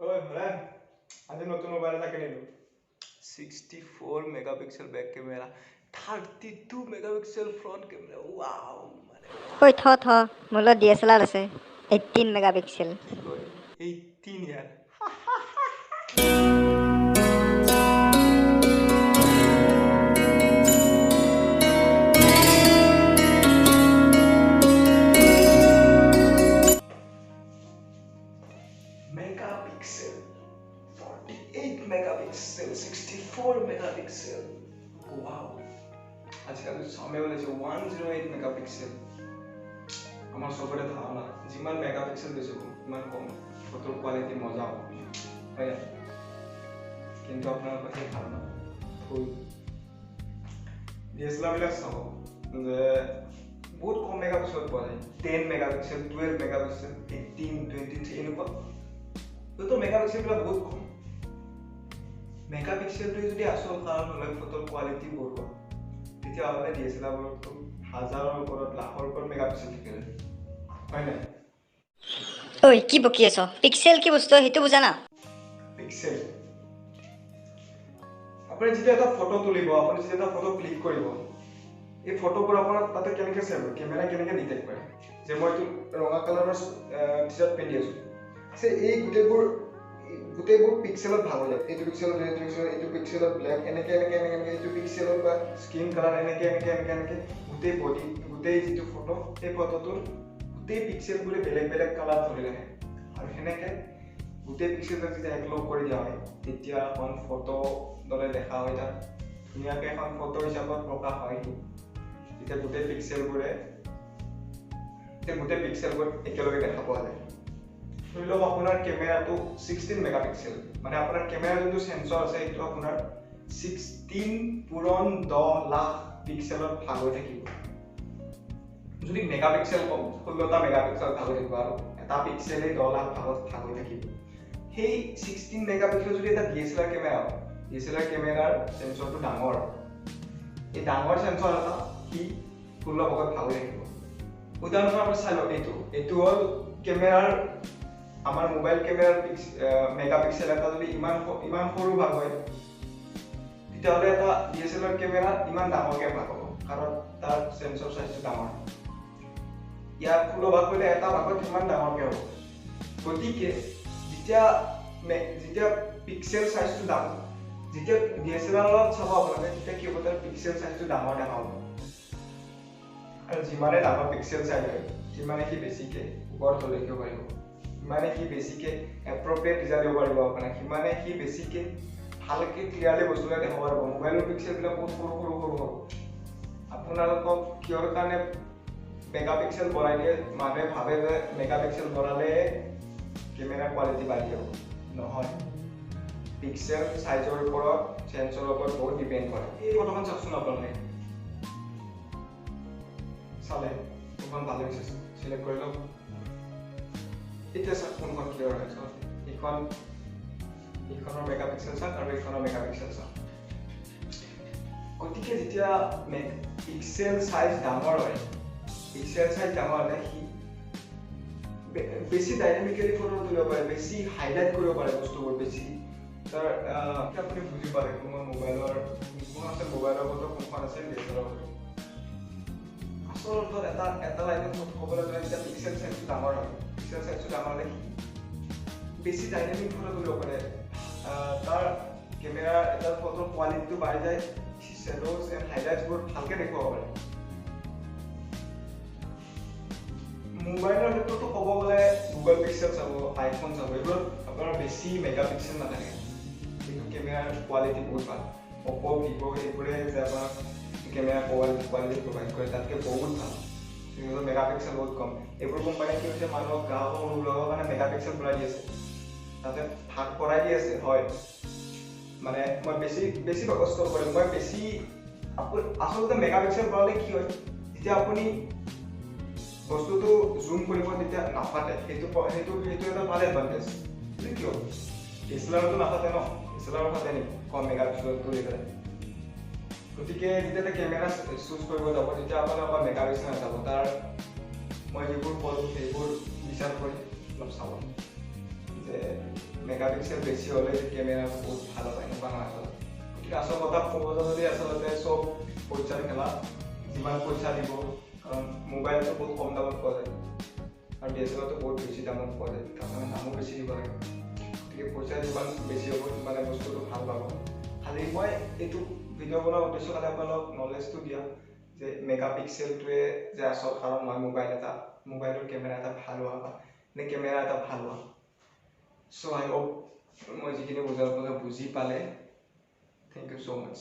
ओए हरन आज नतुन मोबाइल এটা কিনিলো 64 megapixel back camera 32 megapixel front camera wow মানে ঐ থ মোৰ লগত DSLR আছে 18 মেগাপিক্সেল কি কয় 18 ইয়ার megapixel 48 megapixel 64 megapixel wow আজকাল সামনে বলেছে 108 মেগাপিক্সেল আমার সবরে ধারণা যিমান মেগাপিক্সেল বেশি ইমান কম ফটোর কোয়ালিটি মজা হবে হয় না কিন্তু আপনার কাছে ধারণা ভুল ডিএসএলআর বিলাক চাব যে বহুত কম মেগাপিক্সেল পোৱা যায় 10 মেগাপিক্সেল 12 মেগাপিক্সেল 18 23 এনেকুৱা তো মেগাপিক্সেল বিলাক বহুত কম মেগাপিক্সেলটো যদি আসল কাৰণ হলে ফটোৰ কোৱালিটি বঢ়োৱা তেতিয়া হ'লে ডিএসএলআৰ বোৰতো হাজাৰৰ ওপৰত লাখৰ ওপৰত মেগাপিক্সেল থাকে হয় না ঐ কি বকি আছ পিক্সেল কি বস্তু হেতু বুজা না পিক্সেল আপুনি যেতিয়া এটা ফটো তুলিব আপুনি যেতিয়া এটা ফটো ক্লিক কৰিব এই ফটোবোৰ আপোনাৰ তাতে কেনেকৈ সেভ হয় কেমেৰা কেনেকৈ ডিটেক্ট কৰে যে মই এইটো ৰঙা কালাৰৰ টি-শাৰ্ট পিন্ধি আছো সে এই গোটেইবোৰ পিক্সেলত ভাগ হৈ যায় এইটো পিক্সেলত এইটো পিক্সেলত ব্ল্যাক এনেকৈ এইটো পিক্সেলত বা স্কিন কালাৰ এনেকৈ গোটেই বডি গোটেই যিটো ফটো এই ফটোটোৰ গোটেই পিক্সেলবোৰে বেলেগ বেলেগ কালাৰ ধৰি ৰাখে আৰু সেনেকৈ গোটেই পিক্সেলটো যেতিয়া একলগ কৰি দিয়া হয় তেতিয়া এখন ফটো দলে দেখা হয় তাত ধুনীয়াকৈ এখন ফটো হিচাপত প্ৰকাশ হয় তেতিয়া গোটেই পিক্সেলবোৰ একেলগে দেখা পোৱা যায় ধৰি লওক আপোনাৰ কেমেৰাটো 16 মেগাপিক্সেল মানে আপোনাৰ কেমেৰাৰ যোনটো সেন্সৰ আছে এইটো আপোনাৰ 16 পূৰণ 10 লাখ পিক্সেলত ভাগ হৈ থাকিব যদি মেগাপিক্সেল কম 16টা মেগাপিক্সেল ভাগ হৈ থাকিব আৰু এটা পিক্সেলে 10 লাখ ভাগত ভাগ হৈ থাকিব সেই 16 মেগাপিক্সেল যদি এটা ডিএসএলআর কেমেৰাৰ সেন্সৰটো ডাঙৰ এই ডাঙৰ সেন্সৰ এটা কি 16 ভাগত ভাগ হৈ থাকিব উদাহৰণ আমি চাই লওঁ এইটো হ'ল কেমেৰাৰ আমাৰ মোবাইল কেমেৰাৰ মেগাপিক্সেল এটা যদি ইমান সৰু ভাগ হয় তেতিয়াহ'লে এটা ডিএসএলআৰ কেমেৰা ইমান ডাঙৰকৈ ভাগ হ'ব কাৰণ তাৰ সেন্সৰ সাইজটো ডাঙৰ ইয়াৰ 16 ভাগ হ'লে এটা ভাগত ইমান ডাঙৰকৈ হ'ব গতিকে যেতিয়া পিক্সেল সাইজটো ডাঙৰ যেতিয়া ডিএসএলআৰত চাব আপোনালোকে তেতিয়া কি হ'ব তাৰ পিক্সেল সাইজটো ডাঙৰ দেখা হ'ব আৰু যিমানে ডাঙৰ পিক্সেল সাইজ হয় সিমানে কি বেছিকৈ ওপৰত লিখিব পাৰিব সিমানে কি বেছিকৈ এপ্ৰপ্ৰিয়েট ৰিজাল্ট দিব পাৰিব আপোনাক সিমানে কি বেছিকৈ ভালকৈ ক্লিয়াৰলি বস্তুবিলাক দেখাব পাৰিব মোবাইলৰ পিক্সেলবিলাক বহুত সৰু হ'ব আপোনালোকক কিহৰ কাৰণে মেগাপিক্সেল বঢ়াই দিয়ে মানুহে ভাবে যে মেগাপিক্সেল বঢ়ালে কেমেৰা কোৱালিটি বাঢ়ি যাব নহয় পিক্সেল সাইজৰ ওপৰত সেন্সৰৰ ওপৰত বহুত ডিপেণ্ড কৰে এই ফটোখন চাওকচোন আপোনালোকে চালে কোনখন ভাল লাগিছে সিলেক্ট কৰি লওক এতিয়া চাওক কোনখন ক্লিয়াৰ হয় চাওক এইখনৰ মেগাপিক্সেল চাওক আৰু এইখনৰ মেগাপিক্সেল চাওক গতিকে যেতিয়া পিক্সেল সাইজ ডাঙৰ হয় পিক্সেল সাইজ ডাঙৰ হ'লে সি বেছি ডাইনামিকেলি ফটো তুলিব পাৰে বেছি হাইলাইট কৰিব পাৰে বস্তুবোৰ বেছি তাৰ আপুনি বুজি পালে কোনখন মোবাইলৰ ফটো কোনখন আছে ডিএসএলআৰ ফটো আচলতে এটা লাইনত ক'বলৈ গ'লে যেতিয়া পিক্সেল সাইজটো ডাঙৰ হয় পিক্সেল সাইজটো ডাঙৰ হ'লে বেছি ডাইনামিক ফটো তুলিব পাৰে তাৰ কেমেৰা এটা ফটোৰ কোৱালিটিটো বাঢ়ি যায় শ্বেডোজ এণ্ড হাইলাইটছবোৰ ভালকৈ দেখুৱাব পাৰে মোবাইলৰ ক্ষেত্ৰতো ক'ব গ'লে গুগল পিক্সেল চাব আইফোন চাব এইবোৰত আপোনাৰ বেছি মেগাপিক্সেল নাথাকে কিন্তু কেমেৰাৰ কোৱালিটি বহুত ভাল অ'প' ভিভ' এইবোৰে যে আপোনাক কেমেৰা কোৱালিটি প্ৰভাইড কৰে তাতকৈ বহুত ভাল সিহঁতৰ মেগাপিক্সেল বহুত কম এইবোৰ কোম্পানী কি হৈছে মানুহক গ্ৰাহকক ওলাবৰ কাৰণে মেগাপিক্সেল বঢ়াই দি আছে তাতে ভাগ কৰাই দি আছে হয় মানে মই বেছি কষ্ট কৰিম মই বেছি আচলতে মেগাপিক্সেল বঢ়ালে কি হয় যেতিয়া আপুনি বস্তুটো জুম কৰিব তেতিয়া নাফাটে সেইটো এটা ভাল এডভান্টেজ কিন্তু কিয় ডিএসএলআৰটো নাফাটে ন ডিএসএলআৰ ফাটে নেকি কম মেগাপিক্সেল তুলি পেলাই গতিকে যেতিয়া কেমেৰা চুজ কৰিব যাব তেতিয়া আপোনাৰ অকল মেগাপিক্সেল নাচাব তাৰ মই যিবোৰ ক'লোঁ সেইবোৰ বিচাৰ কৰি অলপ চাব যে মেগাপিক্সেল বেছি হ'লে কেমেৰা বহুত ভাল হয় এনেকুৱা নহয় গতিকে আচল কথা ক'ব যদি আচলতে চব পইচাৰ খেলা যিমান পইচা দিব কাৰণ মোবাইলটো বহুত কম দামত পোৱা যায় আৰু DSLRটো বহুত বেছি দামত পোৱা যায় তাৰমানে দামো বেছি দিব লাগে গতিকে পইচা যিমান বেছি হ'ব সিমানে বস্তুটো ভাল পাব খালি মই এইটো ভিডিঅ' বনোৱাৰ উদ্দেশ্য খালি আপোনালোক নলেজটো দিয়া যে মেগাপিক্সেলটোৱে যে আচল কাৰণ নহয় মোবাইলৰ কেমেৰা এটা ভাল হোৱা বা কেমেৰা এটা ভাল হোৱা চ' আই হোপ মই যিখিনি বুজাব বুজি পালে থেংক ইউ ছ' মাছ